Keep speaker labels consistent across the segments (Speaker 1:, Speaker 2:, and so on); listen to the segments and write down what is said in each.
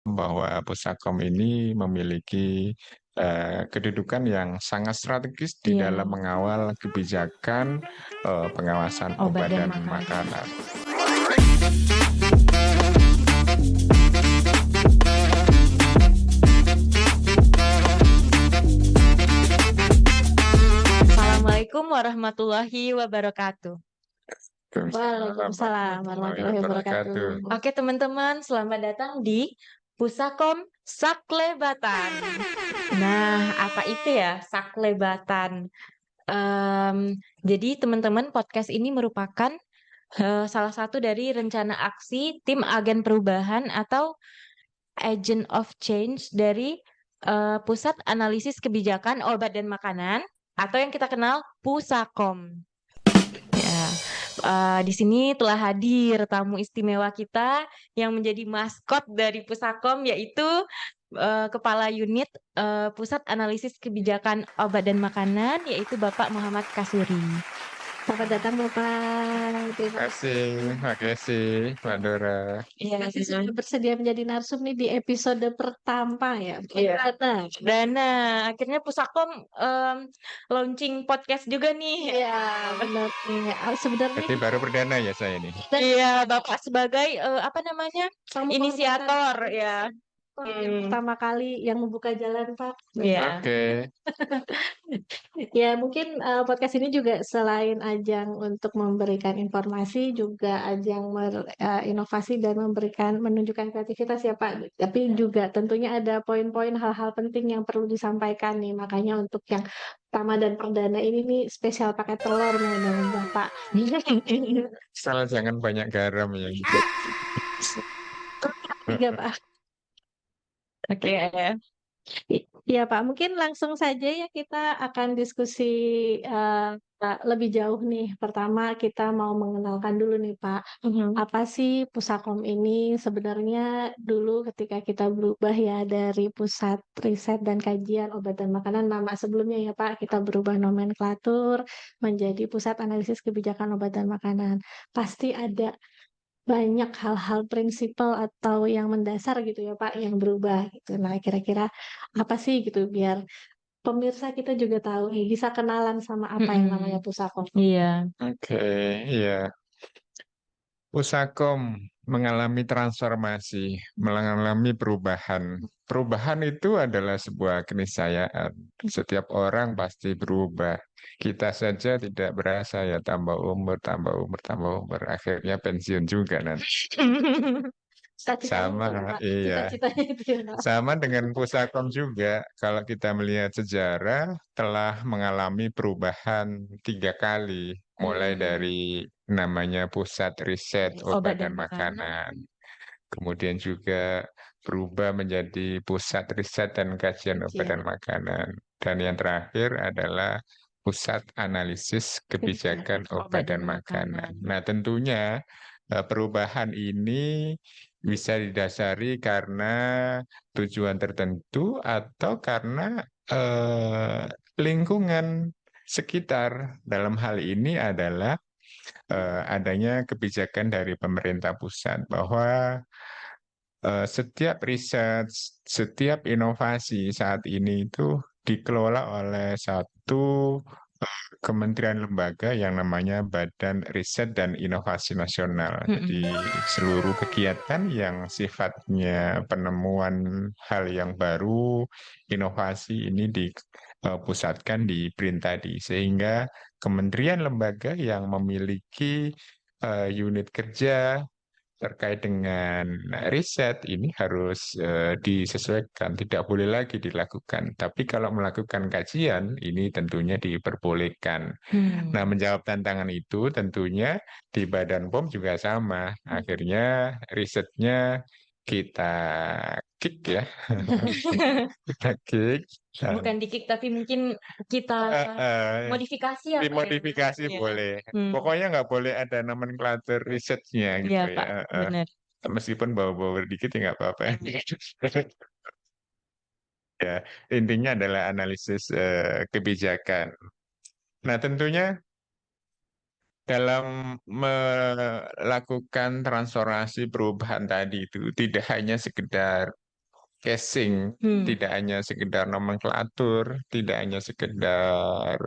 Speaker 1: bahwa Pusakom ini memiliki kedudukan yang sangat strategis di
Speaker 2: Iya.
Speaker 1: dalam mengawal kebijakan pengawasan
Speaker 2: Obat
Speaker 1: obat
Speaker 2: dan
Speaker 1: dan
Speaker 2: makanan.
Speaker 1: makanan.
Speaker 2: Assalamualaikum warahmatullahi wabarakatuh.
Speaker 3: Waalaikumsalam warahmatullahi wabarakatuh.
Speaker 2: Oke teman-teman, selamat datang di Pusakom Saklebatan. Nah, apa itu ya Saklebatan? Jadi teman-teman, podcast ini merupakan salah satu dari rencana aksi tim agen perubahan atau Agent of Change dari Pusat Analisis Kebijakan Obat dan Makanan atau yang kita kenal Pusakom. Ya, di sini telah hadir tamu istimewa kita yang menjadi maskot dari Pusakom, yaitu Kepala Unit Pusat Analisis Kebijakan Obat dan Makanan, yaitu Bapak Muhammad Kasuri.
Speaker 3: Selamat datang Bapak.
Speaker 1: Terima kasih, Mbak Dora.
Speaker 2: Iya,
Speaker 3: Kasih sudah bersedia menjadi narsum nih di episode pertama ya.
Speaker 2: Iya.
Speaker 3: Nah,
Speaker 2: Dan akhirnya Pusakom launching podcast juga nih.
Speaker 3: iya benar nih. Sebenarnya
Speaker 1: Berarti baru perdana ya saya ini.
Speaker 2: Iya, Bapak sebagai apa namanya?
Speaker 3: kamu
Speaker 2: Inisiator ya.
Speaker 3: yang pertama kali yang membuka jalan Pak.
Speaker 2: Iya.
Speaker 1: Oke.
Speaker 3: Ya mungkin podcast ini juga selain ajang untuk memberikan informasi, juga ajang inovasi dan menunjukkan kreativitas ya Pak. Tapi juga tentunya ada poin-poin hal-hal penting yang perlu disampaikan nih. Makanya untuk yang pertama dan perdana ini nih spesial pakai telur nih dengan Bapak.
Speaker 1: Asal jangan banyak garam ya gitu.
Speaker 3: Tiga Pak.
Speaker 2: Oke.
Speaker 3: Iya Pak, mungkin langsung saja ya kita akan diskusi lebih jauh nih. Pertama kita mau mengenalkan dulu nih Pak, apa sih Pusakom ini sebenarnya dulu ketika kita berubah ya dari Pusat Riset dan Kajian Obat dan Makanan, nama sebelumnya ya Pak, kita berubah nomenklatur menjadi Pusat Analisis Kebijakan Obat dan Makanan. Pasti ada banyak hal-hal prinsipal atau yang mendasar gitu ya Pak yang berubah gitu. Nah, kira-kira apa sih gitu biar pemirsa kita juga tahu nih bisa kenalan sama apa yang namanya Pusakom.
Speaker 2: Iya.
Speaker 1: Oke, iya. Pusakom mengalami transformasi, mengalami perubahan. Perubahan itu adalah sebuah keniscayaan. Setiap orang pasti berubah. Kita saja tidak berasa ya tambah umur, tambah umur, tambah umur. Akhirnya pensiun juga nanti.
Speaker 3: Cita-citanya
Speaker 1: Sama,
Speaker 3: itu ya, Pak.
Speaker 1: iya.
Speaker 3: Cita-citanya itu ya Pak.
Speaker 1: Sama dengan Pusakom juga, kalau kita melihat sejarah, telah mengalami perubahan 3 kali, mulai dari namanya Pusat Riset Obat dan Makanan, kemudian juga berubah menjadi Pusat Riset dan Kajian Obat dan Makanan, dan yang terakhir adalah Pusat Analisis Kebijakan Obat dan Makanan. Nah, tentunya perubahan ini bisa didasari karena tujuan tertentu atau karena lingkungan sekitar. Dalam hal ini adalah adanya kebijakan dari pemerintah pusat bahwa setiap riset, setiap inovasi saat ini itu dikelola oleh satu kementerian lembaga yang namanya Badan Riset dan Inovasi Nasional. Jadi seluruh kegiatan yang sifatnya penemuan hal yang baru, inovasi ini dipusatkan di BRIN tadi, sehingga kementerian lembaga yang memiliki unit kerja terkait dengan riset ini harus disesuaikan, tidak boleh lagi dilakukan. Tapi kalau melakukan kajian, ini tentunya diperbolehkan. Nah, menjawab tantangan itu tentunya di Badan POM juga sama. Akhirnya risetnya kita kick ya. Kita kick.
Speaker 2: Bukan di-kick tapi mungkin kita modifikasi ya Pak ya?
Speaker 1: Dimodifikasi
Speaker 2: Iya.
Speaker 1: boleh. Pokoknya nggak boleh ada nomenklatur risetnya gitu
Speaker 2: Iya
Speaker 1: ya.
Speaker 2: Pak, benar.
Speaker 1: Meskipun bawa-bawa dikit ya nggak apa-apa. Ya, intinya adalah analisis kebijakan. Nah, tentunya dalam melakukan transformasi perubahan tadi itu tidak hanya sekedar casing,
Speaker 2: Hmm.
Speaker 1: tidak hanya sekedar nomenklatur, tidak hanya sekedar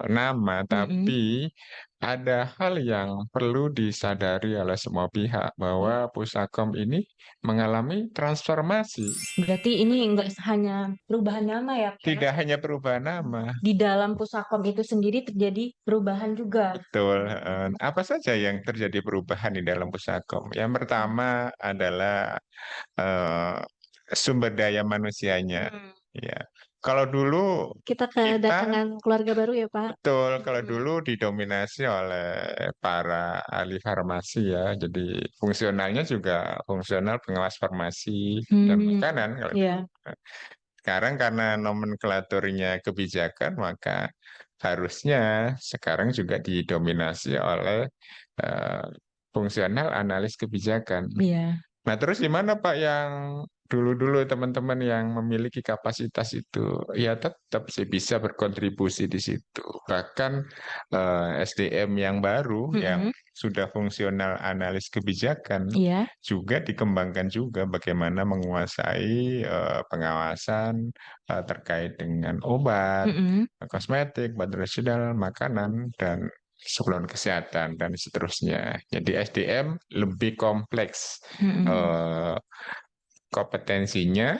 Speaker 1: nama,
Speaker 2: Mm-mm.
Speaker 1: tapi ada hal yang perlu disadari oleh semua pihak bahwa Pusakom ini mengalami transformasi,
Speaker 2: Berarti ini enggak hanya perubahan nama ya, Pak, ya?
Speaker 1: tidak hanya perubahan nama.
Speaker 2: Di dalam Pusakom itu sendiri terjadi perubahan juga.
Speaker 1: Betul. Apa saja yang terjadi perubahan di dalam Pusakom? Yang pertama adalah eh, sumber daya manusianya.
Speaker 2: Hmm.
Speaker 1: Ya, kalau dulu
Speaker 3: Kita
Speaker 1: kita
Speaker 3: kedatangan keluarga baru ya, Pak.
Speaker 1: betul, kalau
Speaker 2: Hmm.
Speaker 1: dulu didominasi oleh para ahli farmasi ya, jadi fungsionalnya juga fungsional pengawas farmasi dan
Speaker 2: Hmm.
Speaker 1: makanan. Kalau
Speaker 2: Ya.
Speaker 1: sekarang karena nomenklaturnya kebijakan, maka harusnya sekarang juga didominasi oleh eh, fungsional analis kebijakan.
Speaker 2: Iya.
Speaker 1: Nah, terus gimana Pak yang dulu-dulu teman-teman yang memiliki kapasitas itu? Ya tetap sih bisa berkontribusi di situ. Bahkan SDM yang baru yang
Speaker 2: Mm-mm.
Speaker 1: sudah fungsional analis kebijakan
Speaker 2: Iya.
Speaker 1: juga dikembangkan juga bagaimana menguasai pengawasan terkait dengan obat,
Speaker 2: Mm-mm.
Speaker 1: kosmetik, obat tradisional, makanan, dan saluran kesehatan dan seterusnya. Jadi SDM lebih kompleks
Speaker 2: Mm-mm.
Speaker 1: eh, kompetensinya,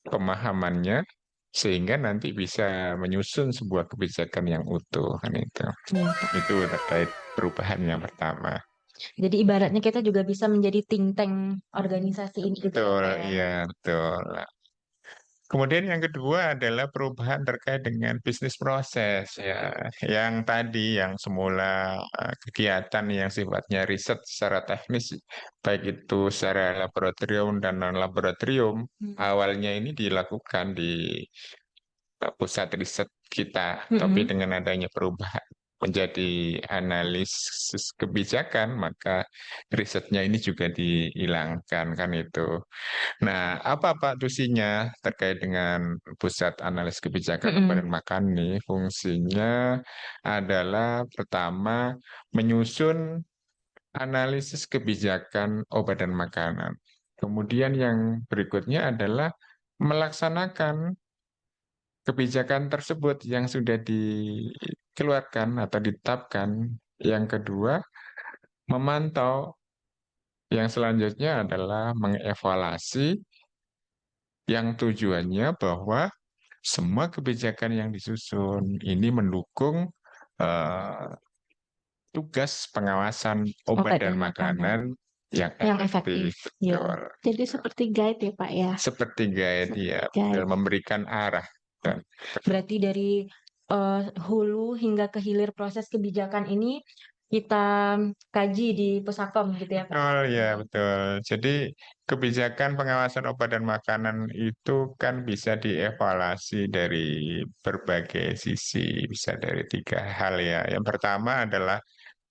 Speaker 1: pemahamannya, sehingga nanti bisa menyusun sebuah kebijakan yang utuh kan itu.
Speaker 2: Iya, Pak.
Speaker 1: Itu terkait perubahan yang pertama.
Speaker 2: Jadi ibaratnya kita juga bisa menjadi think tank organisasi ini gitu ya,
Speaker 1: Betul,
Speaker 2: Pak, ya.
Speaker 1: iya betul. Kemudian yang kedua adalah perubahan terkait dengan bisnis proses ya. Yang tadi yang semula kegiatan yang sifatnya riset secara teknis baik itu secara laboratorium dan non laboratorium
Speaker 2: Hmm.
Speaker 1: awalnya ini dilakukan di pusat riset kita, tapi
Speaker 2: Mm-mm.
Speaker 1: dengan adanya perubahan menjadi analisis kebijakan, maka risetnya ini juga dihilangkan kan itu. Nah, apa Pak tusinya terkait dengan pusat analis kebijakan obat
Speaker 2: Mm-mm.
Speaker 1: dan makan nih? Fungsinya adalah pertama menyusun analisis kebijakan obat dan makanan. Kemudian yang berikutnya adalah melaksanakan kebijakan tersebut yang sudah dikeluarkan atau ditetapkan. Yang kedua, memantau. Yang selanjutnya adalah mengevaluasi yang tujuannya bahwa semua kebijakan yang disusun ini mendukung eh, tugas pengawasan obat
Speaker 2: Obat
Speaker 1: dan
Speaker 2: dan makanan
Speaker 1: makanan yang
Speaker 2: yang
Speaker 1: efektif.
Speaker 2: efektif. Ya.
Speaker 1: Betul.
Speaker 3: Jadi seperti guide ya, Pak ya.
Speaker 1: Seperti guide ya,
Speaker 3: Guide.
Speaker 1: dalam memberikan arah. Dan
Speaker 2: Berarti dari hulu hingga ke hilir proses kebijakan ini kita kaji di Pusakom gitu ya, Pak.
Speaker 1: betul ya, betul. Jadi kebijakan pengawasan obat dan makanan itu kan bisa dievaluasi dari berbagai sisi, bisa dari tiga hal ya. Yang pertama adalah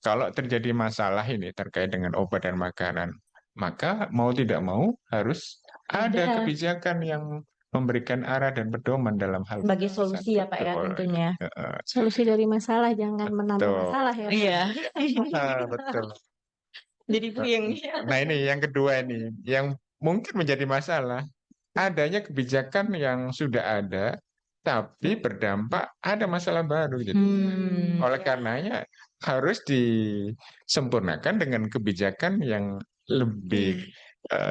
Speaker 1: kalau terjadi masalah ini terkait dengan obat dan makanan, maka mau tidak mau harus ada
Speaker 2: Ada
Speaker 1: kebijakan yang memberikan arah dan pedoman dalam hal
Speaker 2: sebagai
Speaker 1: pengawasan.
Speaker 2: solusi ya, Pak ya,
Speaker 1: Betul.
Speaker 2: tentunya.
Speaker 1: Heeh,
Speaker 3: Solusi dari masalah, jangan menambah
Speaker 1: betul.
Speaker 3: masalah ya, Pak.
Speaker 2: Iya.
Speaker 1: Betul.
Speaker 2: Jadi puyeng.
Speaker 1: Nah ini yang kedua ini, yang mungkin menjadi masalah, adanya kebijakan yang sudah ada, tapi berdampak ada masalah baru. Jadi oleh karenanya harus disempurnakan dengan kebijakan yang lebih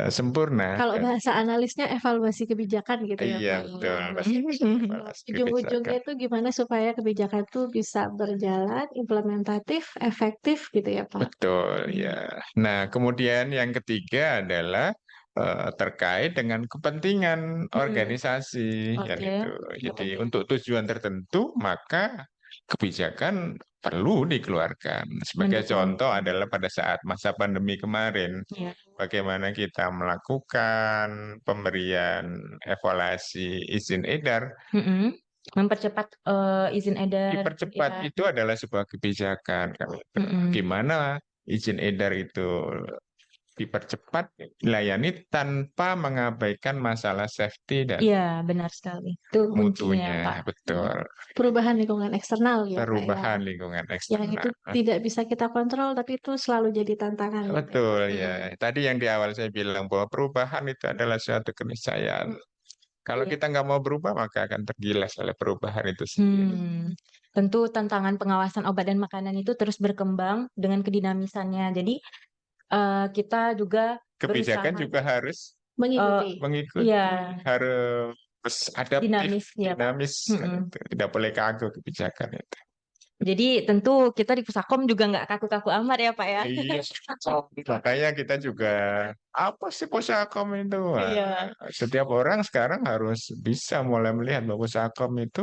Speaker 1: sempurna.
Speaker 3: Kalau
Speaker 1: Dan
Speaker 3: bahasa analisnya evaluasi kebijakan gitu ya,
Speaker 1: iya
Speaker 3: Pak.
Speaker 1: betul, evaluasi
Speaker 3: Ujung-ujungnya
Speaker 1: kebijakan.
Speaker 3: itu gimana supaya kebijakan itu bisa berjalan, implementatif, efektif gitu ya, Pak.
Speaker 1: Betul ya. Nah kemudian yang ketiga adalah terkait dengan kepentingan organisasi yang
Speaker 2: Oke.
Speaker 1: itu. Jadi untuk tujuan tertentu maka kebijakan perlu dikeluarkan. Sebagai
Speaker 2: Mendukung.
Speaker 1: contoh adalah pada saat masa pandemi kemarin,
Speaker 2: Iya.
Speaker 1: bagaimana kita melakukan pemberian evaluasi izin edar.
Speaker 2: Mm-mm. Mempercepat izin edar
Speaker 1: Dipercepat
Speaker 2: ya.
Speaker 1: itu adalah sebuah kebijakan.
Speaker 2: Mm-mm.
Speaker 1: Gimana izin edar itu dipercepat, dilayani tanpa mengabaikan masalah safety dan
Speaker 2: Iya, benar sekali. Itu kuncinya ya, Pak.
Speaker 1: mutunya, betul.
Speaker 3: Perubahan lingkungan eksternal ya Pak ya.
Speaker 1: Perubahan lingkungan
Speaker 3: Yang itu
Speaker 1: eksternal.
Speaker 3: tidak bisa kita kontrol tapi itu selalu jadi tantangan ya, Pak.
Speaker 1: Betul ya. Tadi yang di awal saya bilang bahwa perubahan itu adalah suatu keniscayaan. Kalau
Speaker 3: Iya.
Speaker 1: kita nggak mau berubah, maka akan tergilas oleh perubahan itu sendiri.
Speaker 2: Tentu tantangan pengawasan obat dan makanan itu terus berkembang dengan kedinamisannya. Jadi kita juga
Speaker 1: Kebijakan
Speaker 2: berusaha
Speaker 1: juga harus
Speaker 3: Mengikuti.
Speaker 1: mengikuti,
Speaker 2: Iya,
Speaker 1: harus adaptif,
Speaker 2: dinamis ya, Pak.
Speaker 1: dinamis. Tidak boleh kaku kebijakan itu.
Speaker 2: Jadi tentu kita di Pusakom juga nggak kaku-kaku amat ya, Pak ya.
Speaker 1: Iya, makanya kita juga apa sih Pusakom itu? Wah,
Speaker 2: Iya.
Speaker 1: setiap orang sekarang harus bisa mulai melihat bahwa Pusakom itu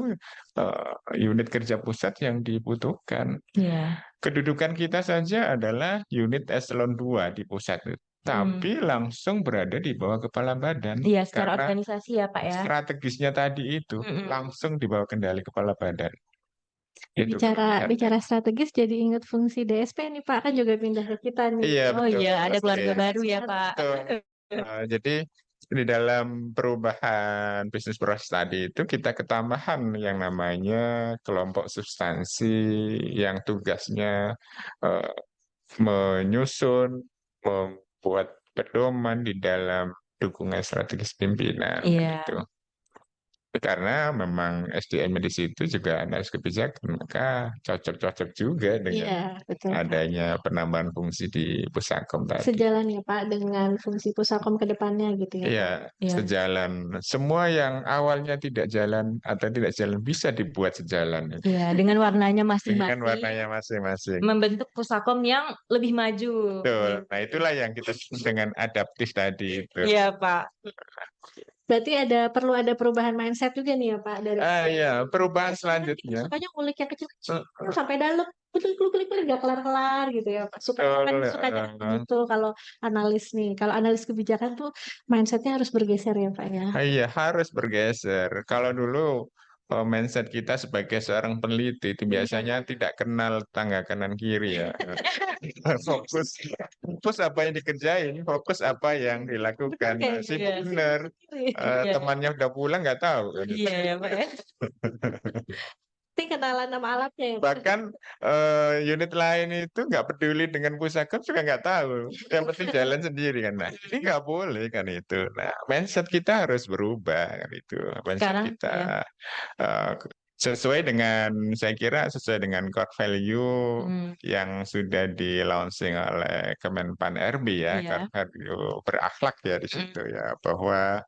Speaker 1: unit kerja pusat yang dibutuhkan.
Speaker 2: Iya.
Speaker 1: Kedudukan kita saja adalah unit eselon 2 di pusat itu. Tapi langsung berada di bawah kepala badan.
Speaker 2: Iya, secara
Speaker 1: Karena
Speaker 2: organisasi ya, Pak ya.
Speaker 1: strategisnya tadi itu langsung di bawah kendali kepala badan. Itu kelebihannya.
Speaker 3: Bicara strategis jadi ingat fungsi DSP nih Pak, kan juga pindah ke kita nih.
Speaker 1: Iya,
Speaker 2: Oh
Speaker 1: betul.
Speaker 2: iya, ada keluarga
Speaker 1: Iya.
Speaker 2: baru ya, Pak.
Speaker 1: Betul. Jadi di dalam perubahan bisnis proses tadi itu kita ketambahan yang namanya kelompok substansi yang tugasnya eh, menyusun, membuat pedoman di dalam dukungan strategis pimpinan
Speaker 2: Iya.
Speaker 1: gitu. Karena memang SDM di situ juga analis kebijakan, maka cocok-cocok juga dengan
Speaker 3: Iya, betul Pak.
Speaker 1: adanya penambahan fungsi di Pusakom tadi.
Speaker 3: Sejalan ya Pak dengan fungsi Pusakom ke depannya gitu ya Pak.
Speaker 1: Iya,
Speaker 2: Iya.
Speaker 1: sejalan. Semua yang awalnya tidak jalan atau tidak jalan bisa dibuat sejalan.
Speaker 2: Iya, dengan warnanya
Speaker 1: Dengan
Speaker 2: masing-masing
Speaker 1: warnanya masing-masing.
Speaker 2: membentuk Pusakom yang lebih maju.
Speaker 1: Betul. Nah, itulah yang kita sebut dengan adaptif tadi itu.
Speaker 2: Iya, Pak.
Speaker 3: Berarti perlu ada perubahan mindset juga nih ya Pak dari
Speaker 1: Iya, perubahan selanjutnya.
Speaker 3: sukanya ngulik yang kecil sampai dalam klik nggak kelar-kelar gitu ya Pak. Supaya kan
Speaker 1: Betul,
Speaker 3: sukanya gitu kalau analis nih. Kalau analis kebijakan tuh mindsetnya harus bergeser ya Pak ya.
Speaker 1: Iya, harus bergeser. Kalau dulu mindset kita sebagai seorang peneliti itu biasanya tidak kenal tangga kanan kiri ya. Fokus apa yang dikerjain, fokus apa yang dilakukan.
Speaker 3: Oke,
Speaker 1: Sih
Speaker 2: iya.
Speaker 1: benar.
Speaker 2: Iya.
Speaker 1: Temannya udah pulang nggak tahu.
Speaker 2: Iya ya, Pak ya.
Speaker 3: Penting kenalan nama alatnya ya Pak.
Speaker 1: Bahkan unit lain itu nggak peduli dengan Pusakom juga nggak tahu. Yang penting jalan sendiri kan. Nah, ini nggak boleh kan itu. Nah, mindset kita harus berubah kan itu. Mindset
Speaker 2: Sekarang,
Speaker 1: kita
Speaker 2: ya.
Speaker 1: sesuai dengan, saya kira sesuai dengan core value yang sudah di launching oleh Kemenpan RB ya,
Speaker 2: Iya.
Speaker 1: core value berakhlak ya di situ ya, bahwa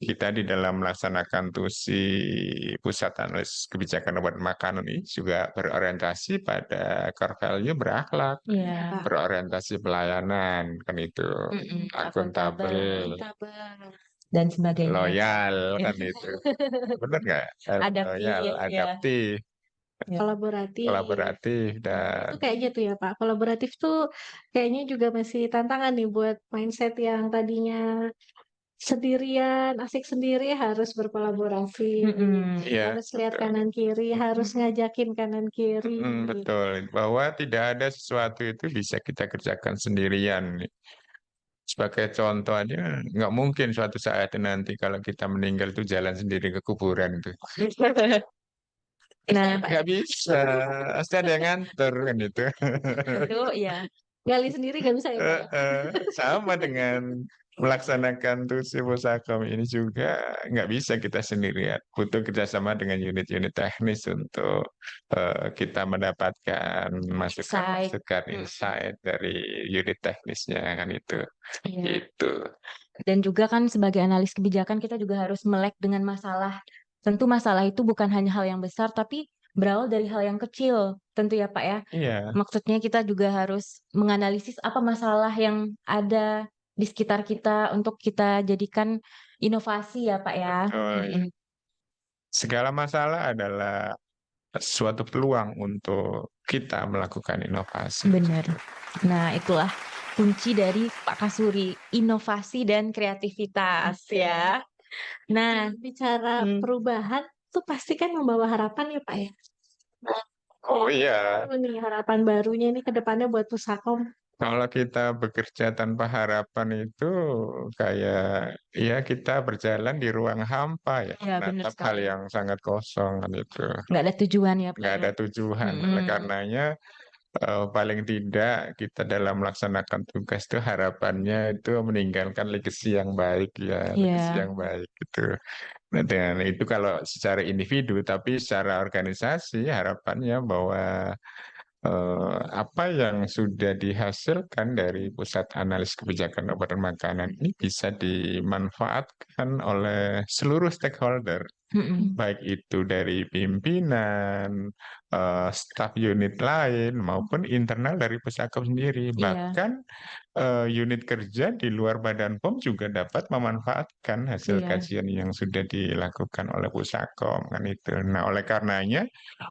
Speaker 1: kita di dalam melaksanakan tusi pusat analis kebijakan obat makanan ini juga berorientasi pada core value berakhlak,
Speaker 2: Iya.
Speaker 1: berorientasi pelayanan kan itu, akuntabel,
Speaker 2: Dan sebagainya.
Speaker 1: loyal kan itu, benar nggak?
Speaker 2: Adaptif,
Speaker 1: Loyal,
Speaker 2: ya.
Speaker 1: adaptif,
Speaker 3: Kolaboratif
Speaker 1: dan
Speaker 3: itu kayaknya tuh ya Pak. Kolaboratif tuh kayaknya juga masih tantangan nih buat mindset yang tadinya sendirian, asik sendiri harus berkolaborasi.
Speaker 1: Iya,
Speaker 3: Harus lihat
Speaker 1: betul.
Speaker 3: kanan kiri, harus ngajakin kanan kiri.
Speaker 1: Betul, bahwa tidak ada sesuatu itu bisa kita kerjakan sendirian. Sebagai contoh aja, nggak mungkin suatu saat nanti kalau kita meninggal itu jalan sendiri ke kuburan itu.
Speaker 2: Nah,
Speaker 1: Nggak bisa, pasti ada yang nganter kan itu.
Speaker 2: itu ya.
Speaker 3: Gali sendiri nggak bisa ya Pak.
Speaker 1: Sama dengan melaksanakan tusi Pusakom ini juga nggak bisa kita sendirian. Butuh kerjasama dengan unit-unit teknis untuk kita mendapatkan masukan-masukan insight dari unit teknisnya kan itu.
Speaker 2: Iya.
Speaker 1: Gitu.
Speaker 2: Dan juga kan sebagai analis kebijakan kita juga harus melek dengan masalah. Tentu masalah itu bukan hanya hal yang besar, tapi berawal dari hal yang kecil. Tentu ya Pak ya.
Speaker 1: Iya.
Speaker 2: Maksudnya kita juga harus menganalisis apa masalah yang ada di sekitar kita untuk kita jadikan inovasi ya Pak ya.
Speaker 1: Betul. Segala masalah adalah suatu peluang untuk kita melakukan inovasi.
Speaker 2: Benar. Nah, itulah kunci dari Pak Kasuri, inovasi dan kreativitas ya. Nah,
Speaker 3: bicara perubahan tuh pasti kan membawa harapan ya Pak ya.
Speaker 1: Oh iya.
Speaker 3: Ini harapan barunya nih ke depannya buat Pusakom.
Speaker 1: Kalau kita bekerja tanpa harapan itu kayak ya kita berjalan di ruang hampa ya,
Speaker 2: Iya, benar
Speaker 1: menatap hal
Speaker 2: sekali.
Speaker 1: yang sangat kosong kan itu.
Speaker 2: Nggak ada tujuan ya, Pak
Speaker 1: Nggak
Speaker 2: ya?
Speaker 1: ada tujuan. Oleh
Speaker 2: Mm-mm.
Speaker 1: karenanya paling tidak kita dalam melaksanakan tugas itu harapannya itu meninggalkan legacy yang baik ya, legacy
Speaker 2: Iya,
Speaker 1: yang baik gitu. Nah, dengan itu kalau secara individu, tapi secara organisasi harapannya bahwa apa yang sudah dihasilkan dari Pusat Analis Kebijakan Obat dan Makanan ini bisa dimanfaatkan oleh seluruh stakeholder,
Speaker 2: mm-mm.
Speaker 1: baik itu dari pimpinan, staf unit lain, maupun internal dari Pusakom sendiri.
Speaker 2: Iya,
Speaker 1: Bahkan unit kerja di luar Badan POM juga dapat memanfaatkan hasil
Speaker 2: iya.
Speaker 1: kajian yang sudah dilakukan oleh Pusakom kan itu. Nah, oleh karenanya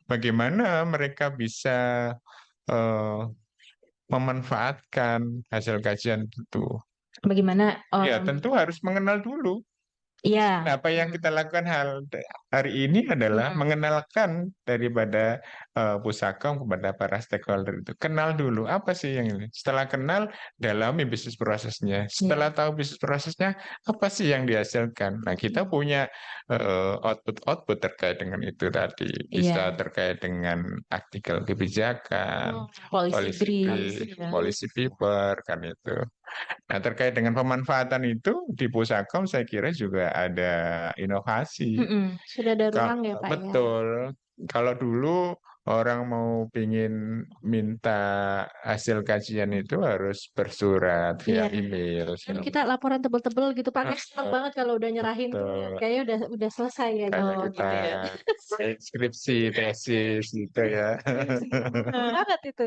Speaker 1: bagaimana mereka bisa eh, memanfaatkan hasil kajian itu?
Speaker 2: Bagaimana?
Speaker 1: Ya, tentu harus mengenal dulu.
Speaker 2: Iya.
Speaker 1: Nah, apa yang kita lakukan hari ini adalah
Speaker 2: Mm-mm.
Speaker 1: mengenalkan daripada Pusakom kepada para stakeholder itu. Kenal dulu apa sih yang ini. Setelah kenal, dalami bisnis prosesnya. Setelah
Speaker 2: Iya,
Speaker 1: tahu bisnis prosesnya, apa sih yang dihasilkan. Nah, kita punya output-output terkait dengan itu tadi. Bisa
Speaker 2: iya.
Speaker 1: terkait dengan artikel kebijakan,
Speaker 2: Policy
Speaker 1: policy
Speaker 2: brief.
Speaker 1: brief,
Speaker 2: Ya.
Speaker 1: policy paper, kan itu. Nah, terkait dengan pemanfaatan itu di Pusakom saya kira juga ada inovasi.
Speaker 2: Mm-mm.
Speaker 3: Sudah ada ruang ya Pak ya.
Speaker 1: Betul. Kalau dulu orang mau pingin minta hasil kajian itu harus bersurat via
Speaker 3: Iya.
Speaker 1: email.
Speaker 3: Dan kita laporan tebel-tebel gitu Pak. Kayak seneng
Speaker 1: Betul.
Speaker 3: banget kalau udah nyerahin tuh kayaknya udah selesai ya
Speaker 1: Kayak
Speaker 3: gitu.
Speaker 1: kita
Speaker 2: Gitu ya.
Speaker 1: skripsi, tesis gitu ya.
Speaker 3: Seneng banget itu.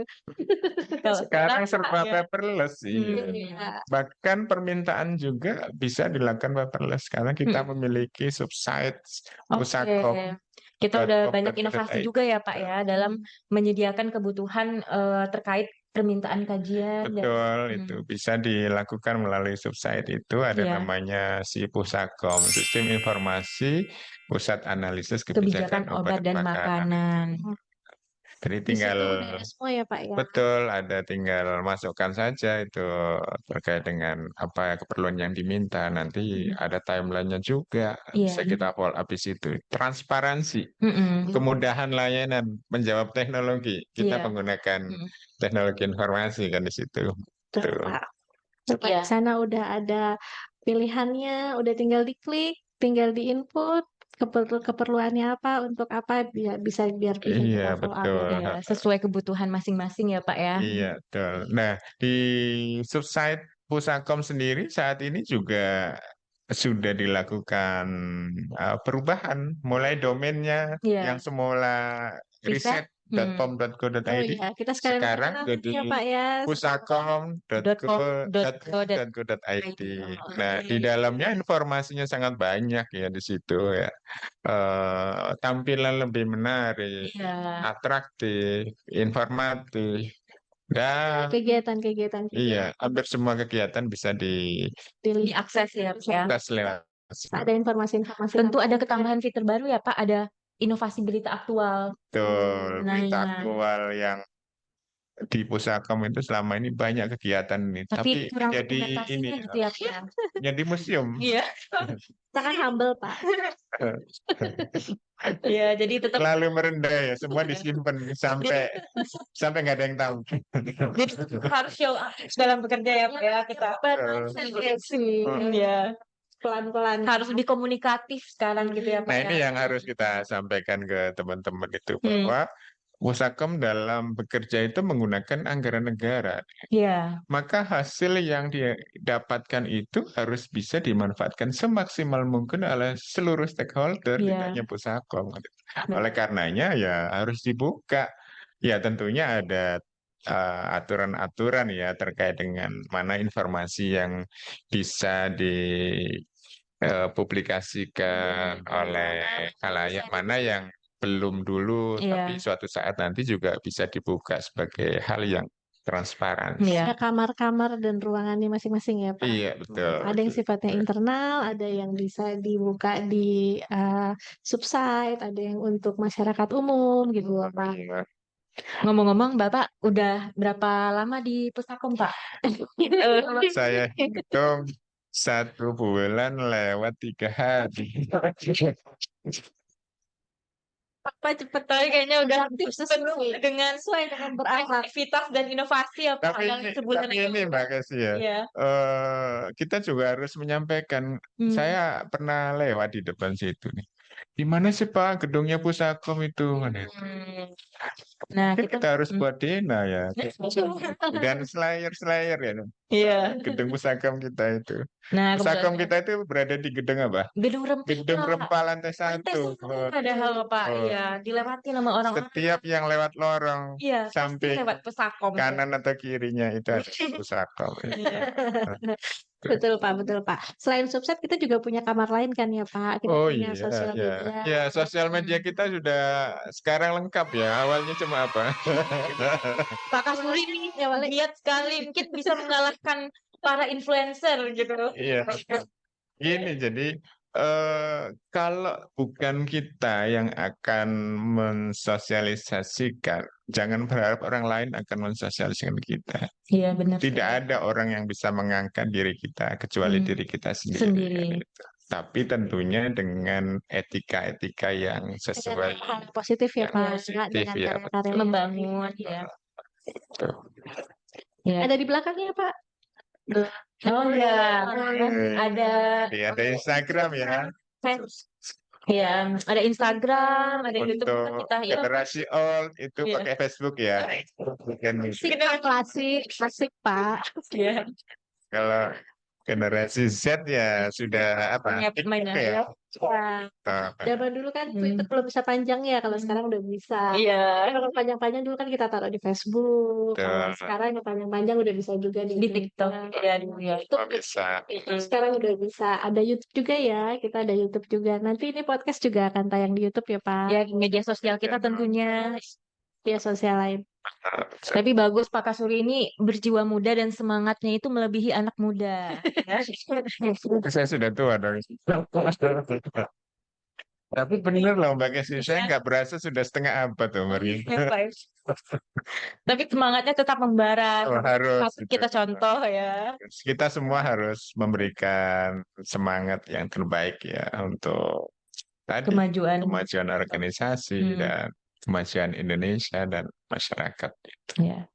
Speaker 2: Kalau
Speaker 1: Sekarang serba
Speaker 2: ya.
Speaker 1: paperless sih.
Speaker 3: Iya.
Speaker 1: Bahkan permintaan juga bisa dilakukan paperless karena kita
Speaker 2: Mm-mm.
Speaker 1: memiliki subsite
Speaker 2: Oke. Kita udah banyak inovasi
Speaker 1: pusakom.com.id.
Speaker 2: juga ya Pak ya dalam menyediakan kebutuhan terkait permintaan kajian dan
Speaker 1: Betul, itu bisa dilakukan melalui subsite itu ada
Speaker 2: ya
Speaker 1: namanya si Pusakom, Sistem Informasi Pusat Analisis
Speaker 2: kebijakan
Speaker 1: Kebijakan Obat
Speaker 2: obat
Speaker 1: dan
Speaker 2: dan
Speaker 1: Makanan itu.
Speaker 2: makanan.
Speaker 1: Jadi
Speaker 3: Di
Speaker 1: tinggal
Speaker 3: situ udah ada semua ya Pak ya.
Speaker 1: betul ada tinggal masukkan saja itu terkait dengan apa keperluan yang diminta. Nanti ada timelinenya juga
Speaker 2: Iya.
Speaker 1: bisa kita follow up di situ. Transparansi,
Speaker 2: Mm-mm.
Speaker 1: kemudahan layanan, menjawab teknologi. Kita
Speaker 2: Iya.
Speaker 1: menggunakan
Speaker 2: Mm.
Speaker 1: teknologi informasi kan di situ.
Speaker 3: Tuh
Speaker 1: Tuh.
Speaker 3: Pak. Tuh, Pak,
Speaker 2: Iya.
Speaker 3: di sana udah ada pilihannya, udah tinggal diklik, tinggal diinput keperluannya apa, untuk apa biar bisa
Speaker 1: Iya,
Speaker 3: kita follow up
Speaker 1: betul.
Speaker 3: ya.
Speaker 2: Iya, sesuai kebutuhan masing-masing ya Pak ya.
Speaker 1: Iya, betul. Nah, di subsite Pusakom sendiri saat ini juga sudah dilakukan perubahan, mulai domainnya yang
Speaker 2: Iya.
Speaker 1: semula
Speaker 2: Riset.
Speaker 3: Oh
Speaker 1: riset.pom.go.id
Speaker 3: iya, kita sekalian
Speaker 1: sekarang
Speaker 3: perkenalan
Speaker 1: jadi
Speaker 3: ya Pak ya.
Speaker 1: pusakom.co.id. Nah, di dalamnya informasinya sangat banyak ya di situ ya. Tampilan lebih menarik,
Speaker 2: Iya.
Speaker 1: atraktif, informatif, dan
Speaker 3: Kegiatan-kegiatan
Speaker 1: iya,
Speaker 3: juga
Speaker 1: hampir semua kegiatan bisa
Speaker 3: dilihat.
Speaker 2: Diakses ya Pak ya.
Speaker 1: diakses lewat situ.
Speaker 3: Ada informasi-informasi
Speaker 2: Tentu ada
Speaker 3: tambahan.
Speaker 2: ketambahan fitur baru ya Pak, ada inovasi berita aktual.
Speaker 1: Betul, berita
Speaker 2: Nah,
Speaker 1: aktual yang di Pusakom itu selama ini banyak kegiatan ini,
Speaker 2: tapi
Speaker 1: tapi
Speaker 2: kurang
Speaker 1: jadi ini
Speaker 2: dokumentasinya gitu ya Pak.
Speaker 1: jadi museum.
Speaker 2: Iya.
Speaker 3: Sangat humble Pak.
Speaker 2: Iya, jadi tetap
Speaker 1: Terlalu merendah ya, semua disimpan sampai sampai nggak ada yang tahu.
Speaker 2: jadi harus show up dalam bekerja ya Pak ya kita.
Speaker 3: Sih,
Speaker 2: Iya.
Speaker 3: pelan-pelan.
Speaker 2: Harus lebih komunikatif sekarang gitu ya Pak
Speaker 1: Nah,
Speaker 2: ya.
Speaker 1: ini yang harus kita sampaikan ke teman-teman itu bahwa Pusakom dalam bekerja itu menggunakan anggaran negara.
Speaker 2: Iya.
Speaker 1: Maka hasil yang didapatkan itu harus bisa dimanfaatkan semaksimal mungkin oleh seluruh stakeholder, tidak
Speaker 2: Iya.
Speaker 1: hanya Pusakom. Oleh karenanya ya harus dibuka. Ya tentunya ada aturan-aturan ya terkait dengan mana informasi yang bisa dipublikasikan oleh khalayak, mana yang belum dulu, tapi
Speaker 2: Iya.
Speaker 1: suatu saat nanti juga bisa dibuka sebagai hal yang transparan.
Speaker 2: Iya.
Speaker 3: Ada kamar-kamar dan ruangannya masing-masing ya Pak.
Speaker 1: Iya, betul.
Speaker 3: Ada yang sifatnya internal, ada yang bisa dibuka di subsite, ada yang untuk masyarakat umum gitu loh Pak.
Speaker 1: Iya.
Speaker 2: Ngomong-ngomong, Bapak udah berapa lama di Pusakom, Pak?
Speaker 1: Saya hitung 1 bulan lewat 3 hari.
Speaker 2: Apa cepet kali kayaknya udah penuh dengan beraktivitas dan inovasi ya Pak
Speaker 1: Tapi
Speaker 2: dalam
Speaker 1: ini,
Speaker 2: sebulan
Speaker 1: tapi ini Mbak Kesi ya,
Speaker 2: Iya.
Speaker 1: kita juga harus menyampaikan. Saya
Speaker 2: Hmm.
Speaker 1: pernah lewat di depan situ nih. Di mana sih Pak gedungnya Pusakom itu?
Speaker 2: Hmm. Nah,
Speaker 1: Kan
Speaker 2: kita
Speaker 1: kita harus buat Dena ya. Dan Slayer ya.
Speaker 2: Iya.
Speaker 1: Gedung Pusakom kita itu.
Speaker 2: Nah,
Speaker 1: Pusakom
Speaker 2: kebetulan
Speaker 1: kita itu berada di gedung apa?
Speaker 2: gedung
Speaker 1: Gedung
Speaker 2: Rempah.
Speaker 1: Rempah lantai
Speaker 2: Lantai
Speaker 1: 1.
Speaker 2: satu padahal Pak, iya, dilewati sama orang-orang.
Speaker 1: Setiap yang lewat lorong
Speaker 2: Iya, pasti
Speaker 1: samping
Speaker 2: lewat Pusakom.
Speaker 1: kanan atau kirinya itu ada Pusakom.
Speaker 2: Iya.
Speaker 3: Betul Pak, betul Pak. Selain Subset kita juga punya kamar lain kan ya Pak. Kita
Speaker 1: Oh
Speaker 3: punya
Speaker 1: iya,
Speaker 3: sosial
Speaker 1: ya.
Speaker 3: media.
Speaker 1: Ya, sosial media kita sudah sekarang lengkap ya. Awalnya cuma apa?
Speaker 2: Pak Kasuri nih giat sekali, mungkin bisa mengalahkan para influencer gitu.
Speaker 1: Iya. Gini, jadi kalau bukan kita yang akan mensosialisasikan, jangan berharap orang lain akan mensosialisasikan kita.
Speaker 2: Iya, benar.
Speaker 1: Tidak ada orang yang bisa mengangkat diri kita kecuali diri kita sendiri. Gitu. Tapi tentunya dengan etika-etika yang sesuai.
Speaker 3: Dengan hal positif ya
Speaker 1: yang
Speaker 3: Pak.
Speaker 1: positif,
Speaker 3: Dengan
Speaker 1: ya,
Speaker 3: karya-karya
Speaker 2: Membangun ya.
Speaker 1: Betul.
Speaker 2: Ya.
Speaker 3: Ada di belakangnya Pak.
Speaker 2: Oh ya, ada
Speaker 1: Iya, ada Instagram ya.
Speaker 2: Ya, ada Instagram, ada YouTube
Speaker 1: Untuk
Speaker 2: juga kita ya.
Speaker 1: generasi old itu
Speaker 2: Iya.
Speaker 1: pakai Facebook ya. Bukan
Speaker 3: Klasik, klasik, klasik Pak.
Speaker 2: Ya.
Speaker 1: Kalau generasi Z ya sudah apa?
Speaker 2: Main
Speaker 1: TikTok ya.
Speaker 3: Zaman dulu kan Twitter belum bisa panjang ya, kalau sekarang udah bisa.
Speaker 2: Iya.
Speaker 3: Kalau panjang-panjang dulu kan kita taruh di Facebook. Kalau
Speaker 1: Betul.
Speaker 3: sekarang yang panjang-panjang udah bisa juga
Speaker 2: Di TikTok ya, ya.
Speaker 1: Oh, bisa.
Speaker 3: Sekarang udah bisa. Ada YouTube juga ya. Kita ada YouTube juga. Nanti ini podcast juga akan tayang di YouTube ya Pak.
Speaker 2: Ya, media sosial kita tentunya.
Speaker 3: Media sosial lain.
Speaker 2: Tapi bagus Pak Kasuri ini berjiwa muda dan semangatnya itu melebihi anak muda.
Speaker 1: Saya sudah tua dong. Tapi bener loh Mbak Kesi, saya nggak berasa sudah setengah abad tuh Mari.
Speaker 2: Tapi semangatnya tetap membara.
Speaker 1: Oh, harus.
Speaker 2: Patut kita contoh ya.
Speaker 1: Kita semua harus memberikan semangat yang terbaik ya untuk tadi
Speaker 2: Kemajuan.
Speaker 1: organisasi dan kemajuan Indonesia dan masyarakat.
Speaker 2: Ya.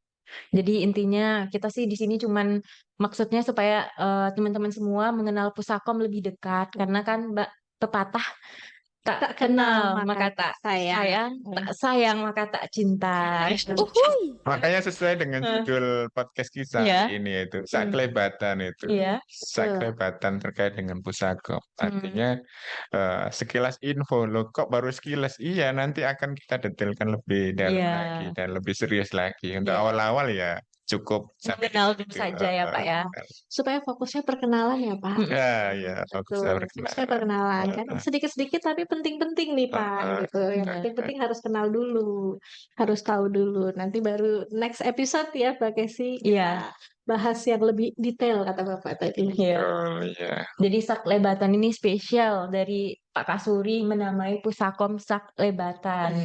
Speaker 2: Jadi intinya kita sih di sini cuman maksudnya supaya teman-teman semua mengenal Pusakom lebih dekat, karena kan Mbak pepatah tak kenal maka tak sayang, tak sayang maka tak cinta.
Speaker 1: Makanya sesuai dengan judul podcast kita ini yaitu Saklebatan itu.
Speaker 2: Iya.
Speaker 1: Saklebatan terkait dengan Pusakom. Artinya sekilas info loh, kok baru sekilas? Iya, nanti akan kita detailkan lebih dalam lagi dan lebih serius lagi. Untuk awal-awal ya cukup
Speaker 2: mengenal dulu saja ya Pak ya.
Speaker 3: Supaya fokusnya perkenalan ya Pak.
Speaker 1: Ya, fokusnya
Speaker 3: perkenalan kan sedikit-sedikit tapi penting-penting nih Pak gitu. Yang penting-penting harus kenal dulu, harus tahu dulu. Nanti baru next episode ya Mbak Kesi. Iya. Bahas yang lebih detail kata Bapak tadi.
Speaker 1: Iya.
Speaker 2: Jadi Saklebatan ini spesial dari Pak Kasuri menamai Pusakom Saklebatan.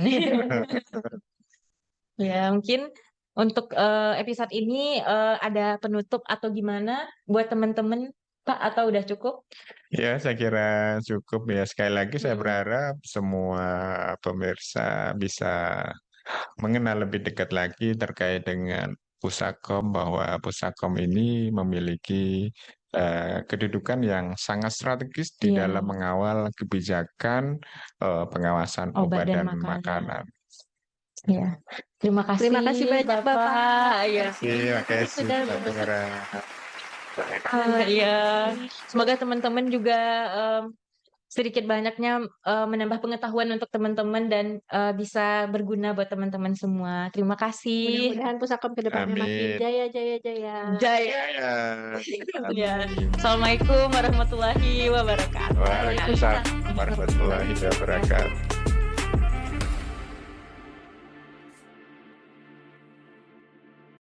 Speaker 2: Ya, mungkin untuk episode ini ada penutup atau gimana buat teman-teman Pak, atau udah cukup?
Speaker 1: Ya, saya kira cukup ya. Sekali lagi saya berharap semua pemirsa bisa mengenal lebih dekat lagi terkait dengan Pusakom, bahwa Pusakom ini memiliki kedudukan yang sangat strategis di dalam mengawal kebijakan pengawasan obat dan makanan.
Speaker 2: Ya, terima kasih
Speaker 3: banyak Bapak.
Speaker 2: Ya.
Speaker 1: Terima kasih.
Speaker 2: Ya, semoga teman-teman juga sedikit banyaknya menambah pengetahuan untuk teman-teman dan bisa berguna buat teman-teman semua. Terima kasih.
Speaker 3: Mudah-mudahan Pusakom ke depannya makin jaya.
Speaker 2: Ya. Assalamualaikum warahmatullahi wabarakatuh.
Speaker 1: Waalaikumsalam warahmatullahi wabarakatuh.